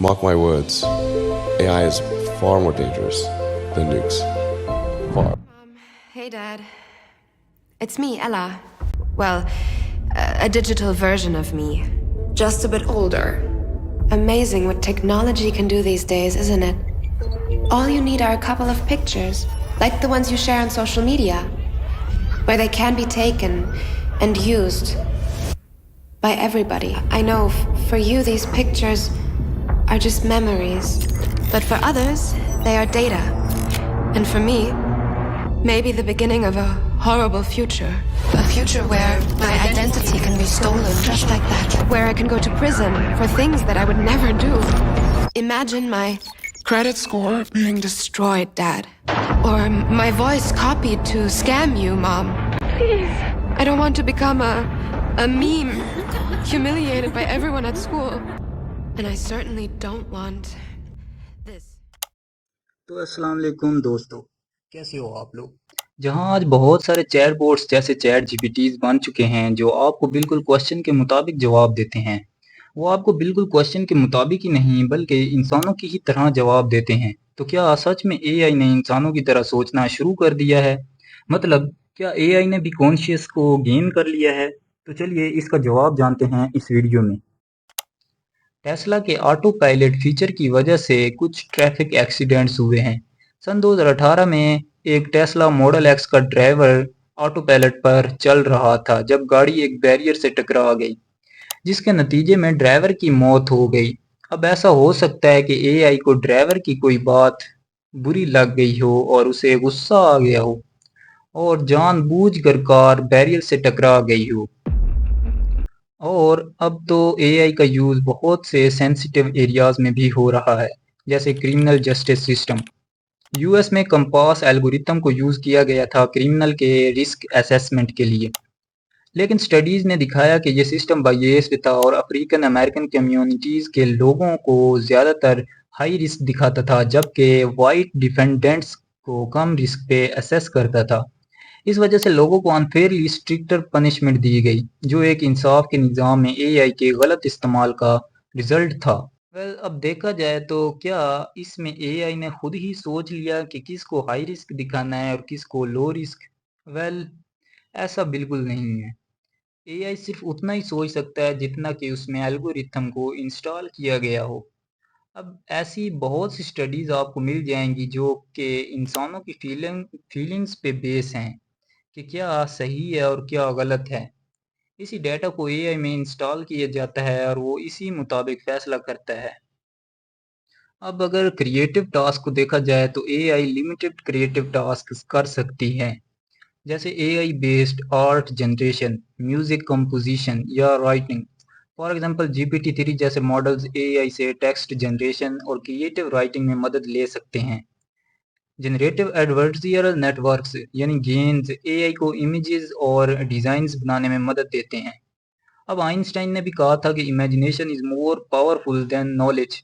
Mark my words, AI is far more dangerous than nukes. Far. Hey, Dad. It's me, Ella. Well, a digital version of me. Just a bit older. Amazing what technology can do these days, isn't it? All you need are a couple of pictures, like the ones you share on social media, where they can be taken and used by everybody. I know for you, these pictures are just memories, but for others, they are data. And for me, maybe the beginning of a horrible future. A future where my identity can be stolen just like that. Where I can go to prison for things that I would never do. Imagine my credit score being destroyed, Dad. Or my voice copied to scam you, Mom. Please. I don't want to become a meme, humiliated by everyone at school. And I certainly don't want this. तो अस्सलाम वालेकुम दोस्तों, कैसे हो आप लोग। जहां आज बहुत सारे चैट बोट्स जैसे चैट जीपीटीज बन चुके हैं जो आपको बिल्कुल क्वेश्चन के मुताबिक जवाब देते हैं। वो आपको बिल्कुल क्वेश्चन के मुताबिक ही नहीं बल्कि इंसानों की ही तरह जवाब देते हैं। तो क्या सच में एआई ने इंसानों की तरह सोचना शुरू कर दिया है? मतलब क्या एआई ने भी कॉन्शियस को गेन कर लिया है? तो चलिए इसका जवाब जानते हैं इस वीडियो में। टेस्ला के ऑटो पायलट फीचर की वजह से कुछ ट्रैफिक एक्सीडेंट्स हुए हैं। सन 2018 में एक टेस्ला मॉडल एक्स का ड्राइवर ऑटो पायलट पर चल रहा था जब गाड़ी एक बैरियर से टकरा गई, जिसके नतीजे में ड्राइवर की मौत हो गई। अब ऐसा हो सकता है कि एआई को ड्राइवर की कोई बात बुरी लग गई हो और उसे गुस्सा आ गया हो और जानबूझकर कार बैरियर से टकरा गई हो। और अब तो एआई का यूज़ बहुत से सेंसिटिव एरियाज में भी हो रहा है, जैसे क्रिमिनल जस्टिस सिस्टम। यूएस में कंपास एल्गोरिथम को यूज़ किया गया था क्रिमिनल के रिस्क असेसमेंट के लिए, लेकिन स्टडीज़ ने दिखाया कि ये सिस्टम बायस्ड था और अफ्रीकन अमेरिकन कम्युनिटीज़ के लोगों को ज़्यादातर हाई रिस्क दिखाता था, जबकि वाइट डिफेंडेंट्स को कम रिस्क पे असेस करता था। इस वजह से लोगों को अनफेयरली स्ट्रिक्टर पनिशमेंट दी गई, जो एक इंसाफ के निज़ाम में एआई के गलत इस्तेमाल का रिजल्ट था। वेल, अब देखा जाए तो क्या इसमें एआई ने खुद ही सोच लिया कि किसको हाई रिस्क दिखाना है और किसको लो रिस्क? वेल, ऐसा बिल्कुल नहीं है। एआई सिर्फ उतना ही सोच सकता है जितना कि उसमें एल्गोरिथम को इंस्टॉल किया गया हो। अब ऐसी बहुत सी स्टडीज़ आपको मिल जाएंगी जो कि इंसानों की फीलिंग्स पे बेस हैं कि क्या सही है और क्या गलत है। इसी डेटा को एआई में इंस्टॉल किया जाता है और वो इसी मुताबिक फैसला करता है। अब अगर क्रिएटिव टास्क को देखा जाए तो एआई लिमिटेड क्रिएटिव टास्क कर सकती है, जैसे AI based art generation, music composition या राइटिंग। फॉर एग्जांपल जीपीटी 3 जैसे मॉडल्स एआई से टेक्स्ट जनरेशन और क्रिएटिव राइटिंग में मदद ले सकते हैं। जनरेटिव एडवर्टिजियल नेटवर्क्स यानी गेन्स एआई को इमेजेस और डिज़ाइंस बनाने में मदद देते हैं। अब आइंस्टाइन ने भी कहा था कि imagination is more powerful than knowledge.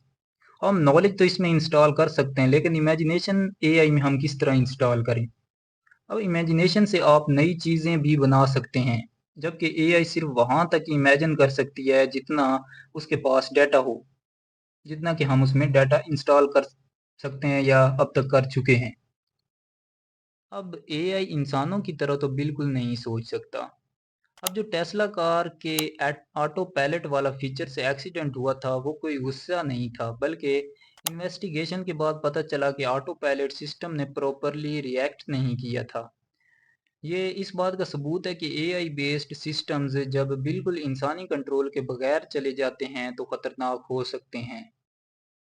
हम नॉलेज तो इसमें इंस्टॉल कर सकते हैं, लेकिन इमेजिनेशन एआई में हम किस तरह इंस्टॉल करें? अब इमेजिनेशन से आप नई चीज़ें भी बना सकते हैं, जबकि एआई सिर्फ वहाँ तक इमेजिन कर सकती है जितना उसके पास डाटा हो, जितना कि हम उसमें डाटा इंस्टॉल कर सकते हैं या अब तक कर चुके हैं। अब एआई इंसानों की तरह तो बिल्कुल नहीं सोच सकता। अब जो टेस्ला कार के ऑटो पायलट वाला फीचर से एक्सीडेंट हुआ था वो कोई गुस्सा नहीं था, बल्कि इन्वेस्टिगेशन के बाद पता चला कि ऑटो पायलट सिस्टम ने प्रॉपरली रिएक्ट नहीं किया था। ये इस बात का सबूत है कि एआई बेस्ड सिस्टम्स जब बिल्कुल इंसानी कंट्रोल के बगैर चले जाते हैं तो खतरनाक हो सकते हैं।